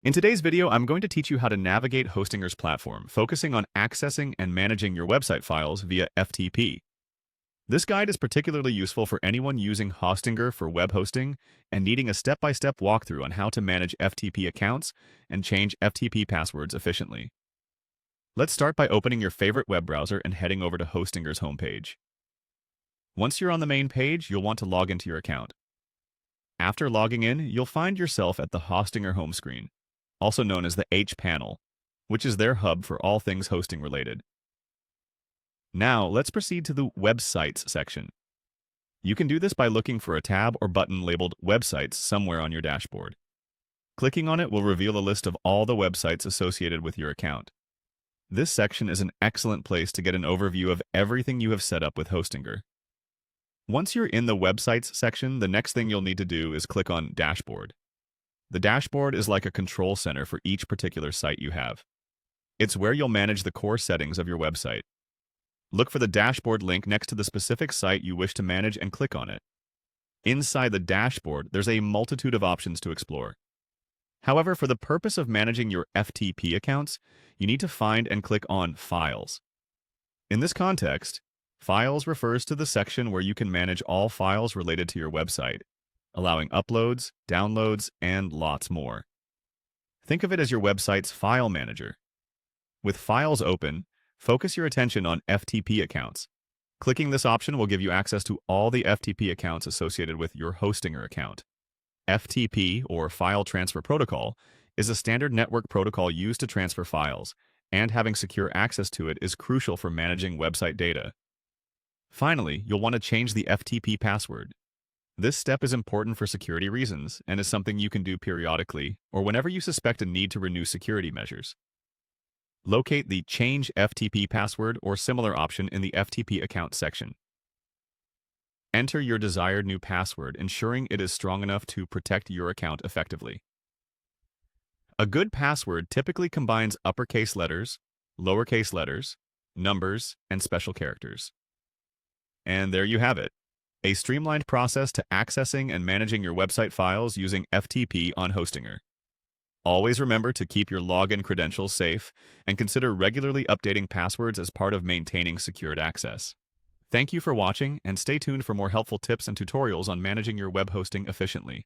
In today's video, I'm going to teach you how to navigate Hostinger's platform, focusing on accessing and managing your website files via FTP. This guide is particularly useful for anyone using Hostinger for web hosting and needing a step-by-step walkthrough on how to manage FTP accounts and change FTP passwords efficiently. Let's start by opening your favorite web browser and heading over to Hostinger's homepage. Once you're on the main page, you'll want to log into your account. After logging in, you'll find yourself at the Hostinger home screen, also known as the H panel, which is their hub for all things hosting related. Now, let's proceed to the Websites section. You can do this by looking for a tab or button labeled Websites somewhere on your dashboard. Clicking on it will reveal a list of all the websites associated with your account. This section is an excellent place to get an overview of everything you have set up with Hostinger. Once you're in the Websites section, the next thing you'll need to do is click on Dashboard. The dashboard is like a control center for each particular site you have. It's where you'll manage the core settings of your website. Look for the dashboard link next to the specific site you wish to manage and click on it. Inside the dashboard, there's a multitude of options to explore. However, for the purpose of managing your FTP accounts, you need to find and click on Files. In this context, Files refers to the section where you can manage all files related to your website, allowing uploads, downloads, and lots more. Think of it as your website's file manager. With Files open, focus your attention on FTP accounts. Clicking this option will give you access to all the FTP accounts associated with your Hostinger account. FTP, or File Transfer Protocol, is a standard network protocol used to transfer files, and having secure access to it is crucial for managing website data. Finally, you'll want to change the FTP password. This step is important for security reasons and is something you can do periodically or whenever you suspect a need to renew security measures. Locate the Change FTP Password or similar option in the FTP Account section. Enter your desired new password, ensuring it is strong enough to protect your account effectively. A good password typically combines uppercase letters, lowercase letters, numbers, and special characters. And there you have it, a streamlined process to accessing and managing your website files using FTP on Hostinger. Always remember to keep your login credentials safe and consider regularly updating passwords as part of maintaining secured access. Thank you for watching, and stay tuned for more helpful tips and tutorials on managing your web hosting efficiently.